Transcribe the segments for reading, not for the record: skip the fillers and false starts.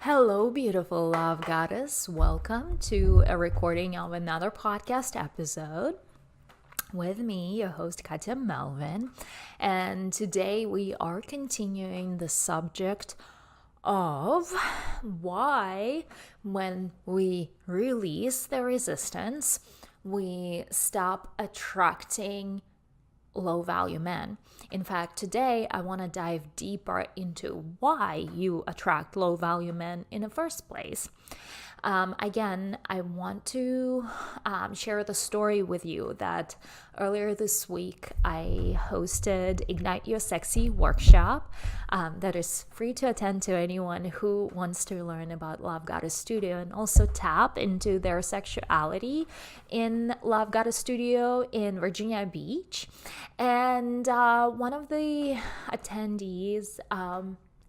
Hello, beautiful love goddess. Welcome to a recording of another podcast episode with me, your host, Katya Melvin. And today we are continuing the subject of why, when we release the resistance, we stop attracting low value men. In fact, today I want to dive deeper into why you attract low value men in the first place. Again, I want to share the story with you that earlier this week I hosted Ignite Your Sexy workshop that is free to attend to anyone who wants to learn about Lovegodesss Studio and also tap into their sexuality in Lovegodesss Studio in Virginia Beach. And one of the attendees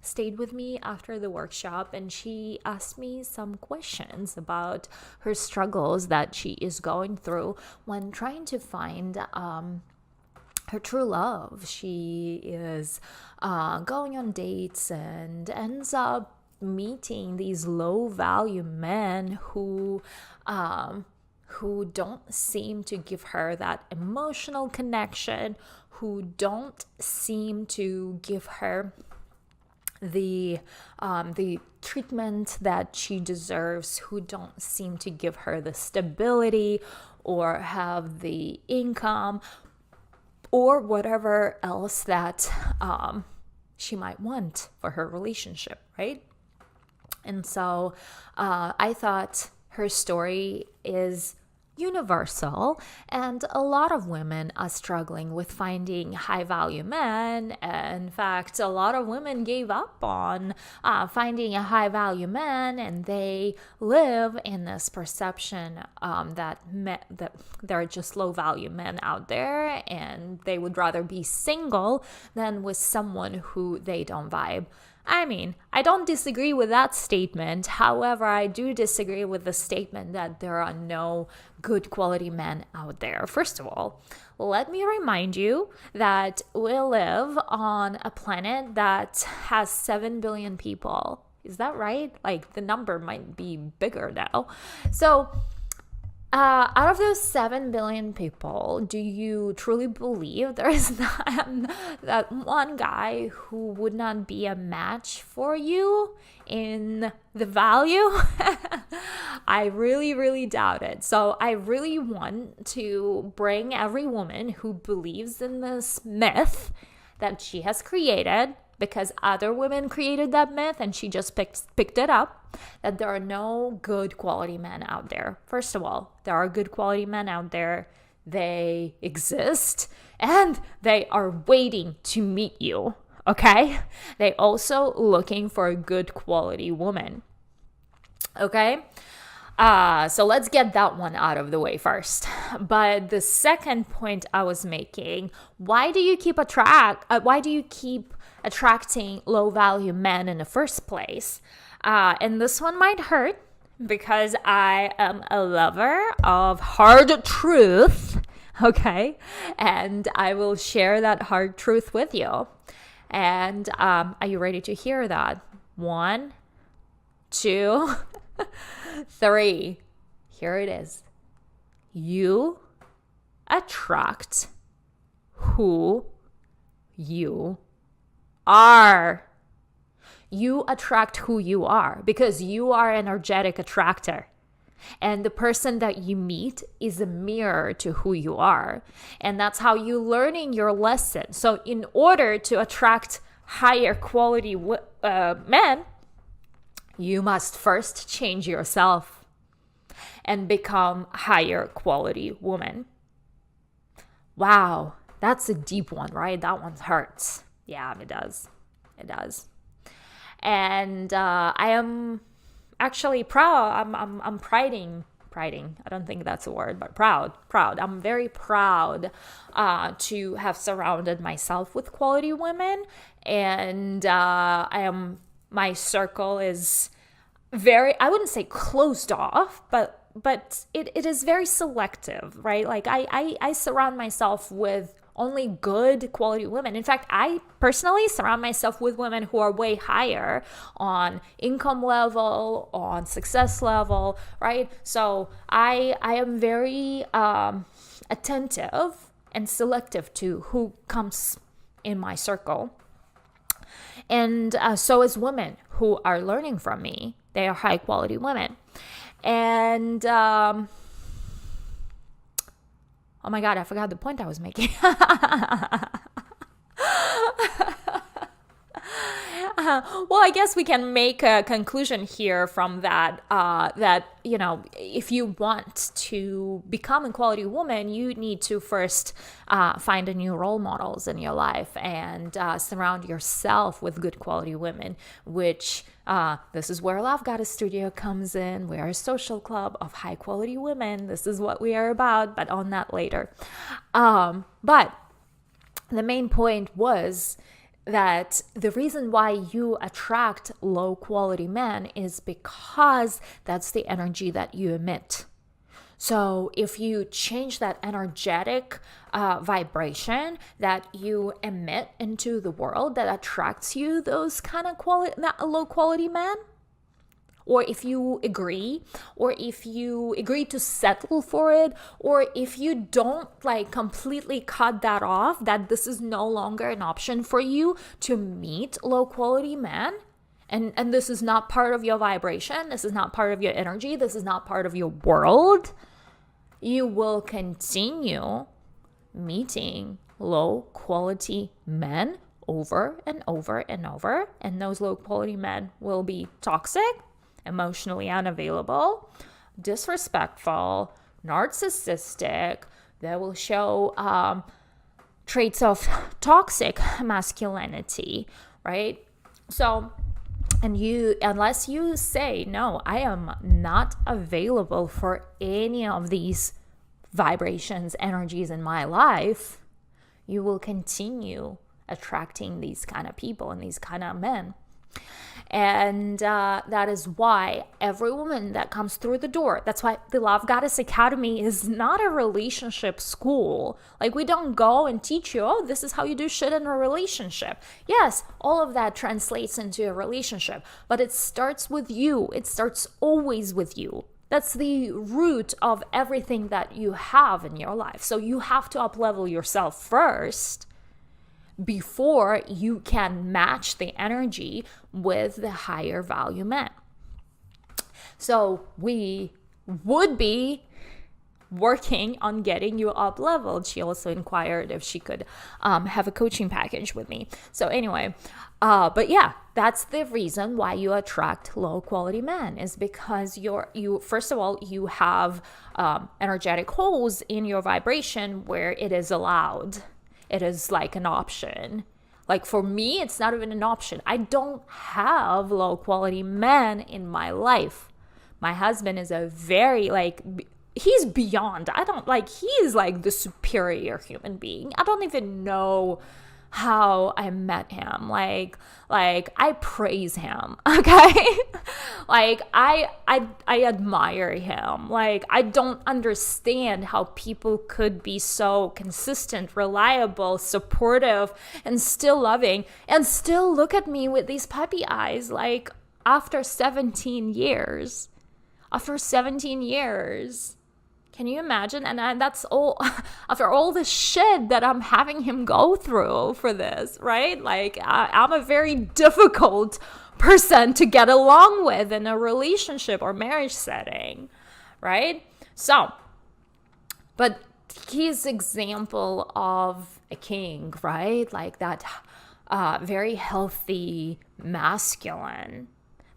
stayed with me after the workshop, and she asked me some questions about her struggles that she is going through when trying to find her true love. She is going on dates and ends up meeting these low value men who don't seem to give her that emotional connection, who don't seem to give her the treatment that she deserves, who don't seem to give her the stability or have the income or whatever else that she might want for her relationship, right? And so I thought her story is universal, and a lot of women are struggling with finding high value men. In fact, a lot of women gave up on finding a high value man, and they live in this perception that there are just low value men out there, and they would rather be single than with someone who they don't vibe. I mean, I don't disagree with that statement. However, I do disagree with the statement that there are no good quality men out there. First of all, let me remind you that we live on a planet that has 7 billion people. Is that right? Like, the number might be bigger now. So, out of those 7 billion people, do you truly believe there is not that one guy who would not be a match for you in the value? I really, really doubt it. So I really want to bring every woman who believes in this myth that she has created, because other women created that myth and she just picked it up, that there are no good quality men out there. First of all, there are good quality men out there. They exist and they are waiting to meet you, okay? They also looking for a good quality woman, okay? So let's get that one out of the way first. But the second point I was making, why do you keep attracting low value men in the first place? And this one might hurt because I am a lover of hard truth, okay? And I will share that hard truth with you. And are you ready to hear that? 1, 2, 3. Here it is. You attract who you are. You attract who you are because you are an energetic attractor. And the person that you meet is a mirror to who you are. And that's how you're learning your lesson. So in order to attract higher quality men, you must first change yourself and become a higher quality woman. Wow, that's a deep one, right? That one hurts. Yeah, it does. It does. And I am actually proud. I'm priding. I don't think that's a word, but proud. I'm very proud to have surrounded myself with quality women, and my circle is very, I wouldn't say closed off, but it is very selective, right? Like I surround myself with only good quality women. In fact, I personally surround myself with women who are way higher on income level, on success level, right? So I am very attentive and selective to who comes in my circle. And so is women who are learning from me. They are high quality women. And oh my God, I forgot the point I was making. Well, I guess we can make a conclusion here from that, that, if you want to become a quality woman, you need to first find a new role models in your life and surround yourself with good quality women, which this is where Lovegodesss Studio comes in. We are a social club of high quality women. This is what we are about, but on that later. But the main point was that the reason why you attract low quality men is because that's the energy that you emit. So if you change that energetic vibration that you emit into the world that attracts you those kind of low quality men, or if you agree to settle for it, or if you don't completely cut that off, that this is no longer an option for you to meet low quality men, and this is not part of your vibration, this is not part of your energy, this is not part of your world, you will continue meeting low quality men over and over and over, and those low quality men will be toxic, emotionally unavailable, disrespectful, narcissistic. They will show traits of toxic masculinity, right? So, unless you say, no, I am not available for any of these vibrations, energies in my life, you will continue attracting these kind of people and these kind of men. And that is why every woman that comes through the door, that's why the Lovegodesss Academy is not a relationship school. We don't go and teach you, oh, this is how you do shit in a relationship. Yes, all of that translates into a relationship, but it starts with you. It starts always with you. That's the root of everything that you have in your life. So you have to up-level yourself first before you can match the energy with the higher value men. So we would be working on getting you up leveled. She also inquired if she could have a coaching package with me. So anyway, but yeah, that's the reason why you attract low quality men, is because you first of all, you have energetic holes in your vibration where it is allowed. It is an option. For me, it's not even an option. I don't have low quality men in my life. My husband is a very he's beyond. He is the superior human being. I don't even know how I met him. I praise him, okay? I admire him. I don't understand how people could be so consistent, reliable, supportive, and still loving, and still look at me with these puppy eyes, after 17 years. After 17 years. Can you imagine? And that's all after all the shit that I'm having him go through for this, right? I'm a very difficult person to get along with in a relationship or marriage setting, right? So, but he's example of a king, right? That very healthy masculine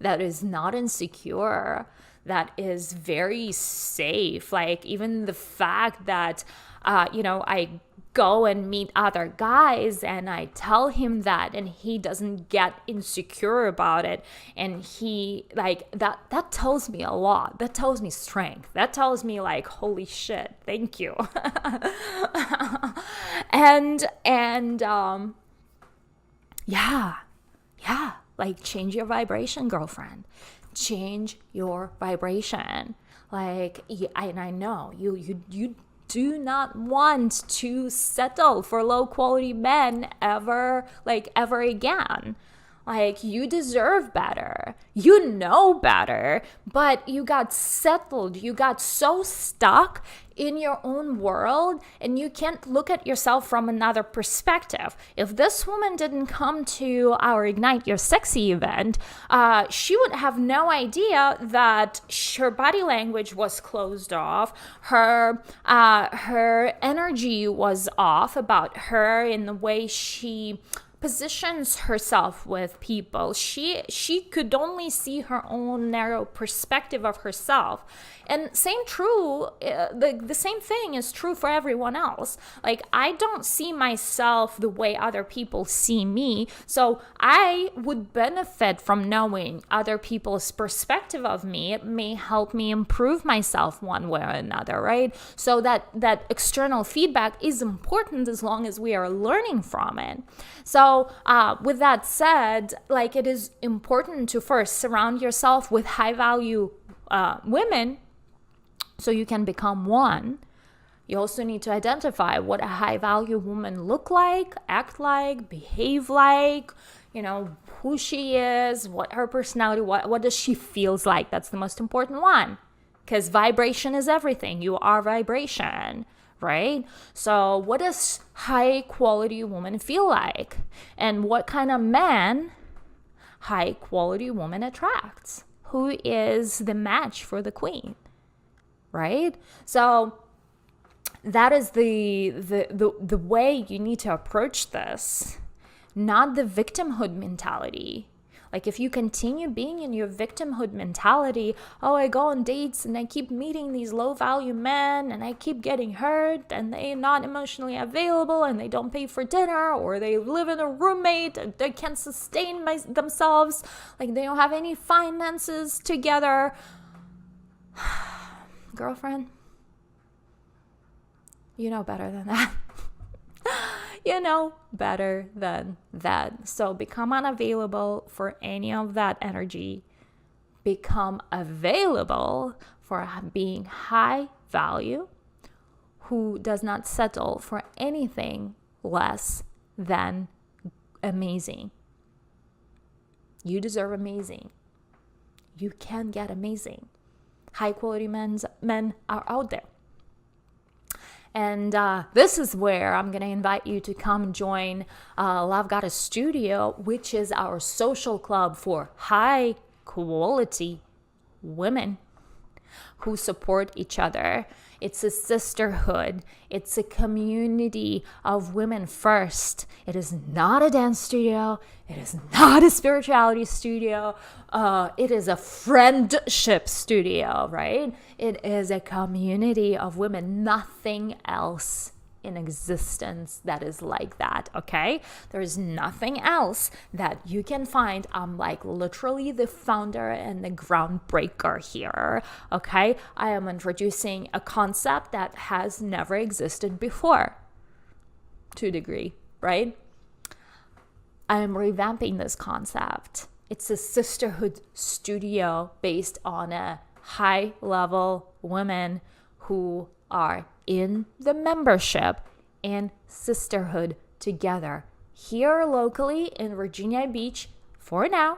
that is not insecure, that is very safe. Even the fact that, I go and meet other guys and I tell him that, and he doesn't get insecure about it. And he that tells me a lot. That tells me strength. That tells me holy shit, thank you. and change your vibration, girlfriend. Change your vibration. And I know you do not want to settle for low quality men ever again. Like, you deserve better. You know better, but you got settled. You got so stuck in your own world, and you can't look at yourself from another perspective. If this woman didn't come to our Ignite Your Sexy event, she would have no idea that her body language was closed off. Her energy was off about her in the way she positions herself with people. She could only see her own narrow perspective of herself. And the same thing is true for everyone else. Like, I don't see myself the way other people see me. So I would benefit from knowing other people's perspective of me. It may help me improve myself one way or another, right? So that external feedback is important as long as we are learning from it. So with that said, like, it is important to first surround yourself with high value women so you can become one. You also need to identify what a high value woman look like, act like, behave like, who she is, what her personality, what does she feels like. That's the most important one, because vibration is everything. You are vibration, right? So what does high quality woman feel like? And what kind of man high quality woman attracts? Who is the match for the queen? Right? So that is the way you need to approach this, not the victimhood mentality. Like, if you continue being in your victimhood mentality, oh, I go on dates and I keep meeting these low value men and I keep getting hurt and they're not emotionally available and they don't pay for dinner, or they live in a roommate and they can't sustain themselves, like they don't have any finances together. Girlfriend, you know better than that. You know better than that. So become unavailable for any of that energy. Become available for being high value, who does not settle for anything less than amazing. You deserve amazing. You can get amazing. High quality men are out there. And this is where I'm going to invite you to come join Lovegodesss Studio, which is our social club for high quality women who support each other. It's a sisterhood. It's a community of women first. It is not a dance studio. It is not a spirituality studio. It is a friendship studio, right? It is a community of women. Nothing else in existence that is like that, okay? There is nothing else that you can find. I'm like literally the founder and the groundbreaker here, okay? I am introducing a concept that has never existed before, to a degree, right? I am revamping this concept. It's a sisterhood studio based on a high-level women who are in the membership and sisterhood together here locally in Virginia Beach for now.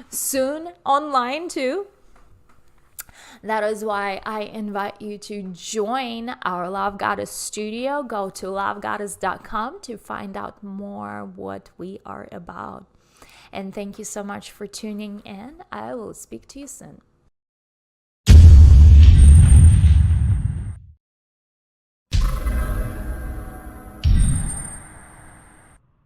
Soon online too. That is why I invite you to join our Lovegodesss Studio. Go to lovegodesss.com to find out more what we are about. And thank you so much for tuning in. I will speak to you soon.